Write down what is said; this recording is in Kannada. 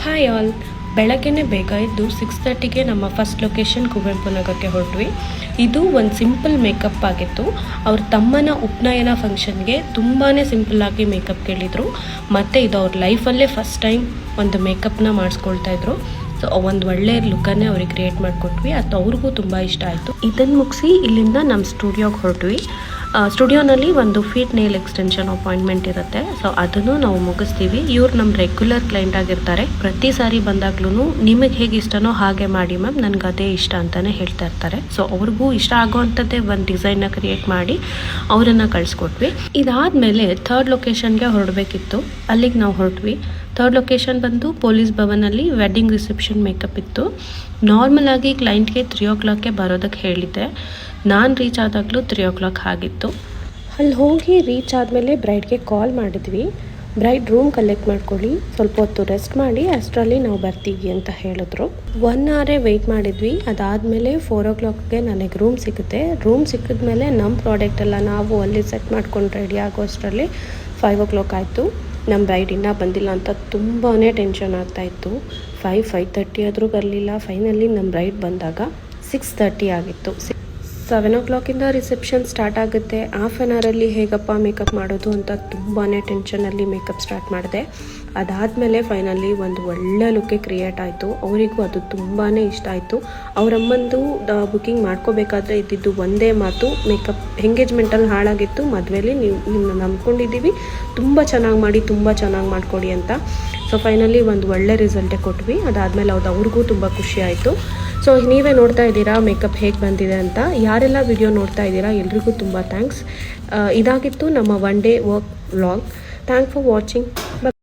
Hi all. ಬೆಳಗ್ಗೆನೇ ಬೇಗ ಎದ್ದು 6:30ಗೆ ನಮ್ಮ ಫಸ್ಟ್ ಲೊಕೇಶನ್ ಕುವೆಂಪು ನಗರಕ್ಕೆ ಹೊರಟ್ವಿ. ಇದು ಒಂದು ಸಿಂಪಲ್ ಮೇಕಪ್ ಆಗಿತ್ತು. ಅವ್ರ ತಮ್ಮನ ಉಪನಯನ ಫಂಕ್ಷನ್ಗೆ ತುಂಬಾ ಸಿಂಪಲ್ಲಾಗಿ ಮೇಕಪ್ ಕೇಳಿದರು. ಮತ್ತು ಇದು ಅವ್ರ ಲೈಫಲ್ಲೇ ಫಸ್ಟ್ ಟೈಮ್ ಒಂದು ಮೇಕಪ್ನ ಮಾಡಿಸ್ಕೊಳ್ತಾ ಇದ್ರು. ಸೊ ಒಂದು ಒಳ್ಳೆಯ ಲುಕ್ಕನ್ನೇ ಅವ್ರಿಗೆ ಕ್ರಿಯೇಟ್ ಮಾಡಿಕೊಟ್ವಿ. ಅದು ಅವ್ರಿಗೂ ತುಂಬ ಇಷ್ಟ ಆಯಿತು. ಇದನ್ನು ಮುಗಿಸಿ ಇಲ್ಲಿಂದ ನಮ್ಮ ಸ್ಟುಡಿಯೋಗೆ ಹೊರಟ್ವಿ. ಸ್ಟುಡಿಯೋನಲ್ಲಿ ಒಂದು ಫೀಟ್ ನೇಲ್ ಎಕ್ಸ್ಟೆನ್ಷನ್ ಅಪಾಯಿಂಟ್ಮೆಂಟ್ ಇರುತ್ತೆ. ಸೊ ಅದನ್ನು ನಾವು ಮುಗಿಸ್ತೀವಿ. ಇವ್ರು ನಮ್ಮ ರೆಗ್ಯುಲರ್ ಕ್ಲೈಂಟ್ ಆಗಿರ್ತಾರೆ. ಪ್ರತಿ ಸಾರಿ ಬಂದಾಗ್ಲೂ ನಿಮಗೆ ಹೇಗೆ ಇಷ್ಟನೋ ಹಾಗೆ ಮಾಡಿ ಮ್ಯಾಮ್, ನನಗೆ ಅದೇ ಇಷ್ಟ ಅಂತಲೇ ಹೇಳ್ತಾ ಇರ್ತಾರೆ. ಸೊ ಅವ್ರಿಗೂ ಇಷ್ಟ ಆಗೋವಂಥದ್ದೇ ಒಂದು ಡಿಸೈನ್ನ ಕ್ರಿಯೇಟ್ ಮಾಡಿ ಅವರನ್ನು ಕಳಿಸ್ಕೊಟ್ವಿ. ಇದಾದಮೇಲೆ ಥರ್ಡ್ ಲೊಕೇಶನ್ಗೆ ಹೊರಡಬೇಕಿತ್ತು. ಅಲ್ಲಿಗೆ ನಾವು ಹೊರಟ್ವಿ. ಥರ್ಡ್ ಲೊಕೇಶನ್ ಬಂದು ಪೊಲೀಸ್ ಭವನಲ್ಲಿ ವೆಡ್ಡಿಂಗ್ ರಿಸೆಪ್ಷನ್ ಮೇಕಪ್ ಇತ್ತು. ನಾರ್ಮಲ್ ಆಗಿ ಕ್ಲೈಂಟ್ಗೆ 3 o'clockಗೆ ಬರೋದಕ್ಕೆ ಹೇಳಿದ್ದೆ. ನಾನು ರೀಚ್ ಆದಾಗಲೂ 3 o'clock ಆಗಿತ್ತು. ಅಲ್ಲಿ ಹೋಗಿ ರೀಚ್ ಆದಮೇಲೆ ಬ್ರೈಡ್ಗೆ ಕಾಲ್ ಮಾಡಿದ್ವಿ. ಬ್ರೈಡ್ ರೂಮ್ ಕಲೆಕ್ಟ್ ಮಾಡ್ಕೊಳ್ಳಿ, ಸ್ವಲ್ಪ ಹೊತ್ತು ರೆಸ್ಟ್ ಮಾಡಿ, ಅಷ್ಟರಲ್ಲಿ ನಾವು ಬರ್ತೀವಿ ಅಂತ ಹೇಳಿದ್ರು. 1 hour ವೆಯ್ಟ್ ಮಾಡಿದ್ವಿ. ಅದಾದಮೇಲೆ 4 o'clockಗೆ ನನಗೆ ರೂಮ್ ಸಿಗುತ್ತೆ. ರೂಮ್ ಸಿಕ್ಕಿದ್ಮೇಲೆ ನಮ್ಮ ಪ್ರಾಡಕ್ಟ್ ಎಲ್ಲ ನಾವು ಅಲ್ಲಿ ಸೆಟ್ ಮಾಡ್ಕೊಂಡು ರೆಡಿ ಆಗೋ ಅಷ್ಟರಲ್ಲಿ 5 o'clock ಆಯಿತು. ನಮ್ಮ ಬ್ರೈಡ್ ಇನ್ನೂ ಬಂದಿಲ್ಲ ಅಂತ ತುಂಬಾ ಟೆನ್ಷನ್ ಆಗ್ತಾಯಿತ್ತು. 5:30 ಆದರೂ ಬರಲಿಲ್ಲ. ಫೈನಲಿ ನಮ್ಮ ಬ್ರೈಡ್ ಬಂದಾಗ 6:30 ಆಗಿತ್ತು. 7 o'clock ರಿಸೆಪ್ಷನ್ ಸ್ಟಾರ್ಟ್ ಆಗುತ್ತೆ. ಹಾಫ್ ಆನ್ ಅವರಲ್ಲಿ ಹೇಗಪ್ಪ ಮೇಕಪ್ ಮಾಡೋದು ಅಂತ ತುಂಬಾ ಟೆನ್ಷನಲ್ಲಿ ಮೇಕಪ್ ಸ್ಟಾರ್ಟ್ ಮಾಡಿದೆ. ಅದಾದಮೇಲೆ ಫೈನಲಿ ಒಂದು ಒಳ್ಳೆ ಲುಕ್ಕೆ ಕ್ರಿಯೇಟ್ ಆಯಿತು. ಅವರಿಗೂ ಅದು ತುಂಬಾ ಇಷ್ಟ ಆಯಿತು. ಅವರಮ್ಮಂದು ಬುಕ್ಕಿಂಗ್ ಮಾಡ್ಕೋಬೇಕಾದ್ರೆ ಇದ್ದಿದ್ದು ಒಂದೇ ಮಾತು, ಮೇಕಪ್ ಎಂಗೇಜ್ಮೆಂಟಲ್ಲಿ ಹಾಳಾಗಿತ್ತು, ಮದುವೆಯಲ್ಲಿ ನಿಮ್ಮನ್ನ ನಂಬ್ಕೊಂಡಿದ್ದೀವಿ, ತುಂಬ ಚೆನ್ನಾಗಿ ಮಾಡಿ, ತುಂಬ ಚೆನ್ನಾಗಿ ಮಾಡಿಕೊಡಿ ಅಂತ. ಸೊ ಫೈನಲಿ ಒಂದು ಒಳ್ಳೆ ರಿಸಲ್ಟೇ ಕೊಟ್ವಿ. ಅದಾದಮೇಲೆ ಅವ್ರಿಗೂ ತುಂಬ ಖುಷಿ ಆಯಿತು. ಸೊ ನೀವೇ ನೋಡ್ತಾ ಇದ್ದೀರಾ ಮೇಕಪ್ ಹೇಗೆ ಬಂದಿದೆ ಅಂತ. ಯಾರೆಲ್ಲ ವಿಡಿಯೋ ನೋಡ್ತಾ ಇದ್ದೀರಾ ಎಲ್ರಿಗೂ ತುಂಬ ಥ್ಯಾಂಕ್ಸ್. ಇದಾಗಿತ್ತು ನಮ್ಮ 1 day work vlog. Thank for watching.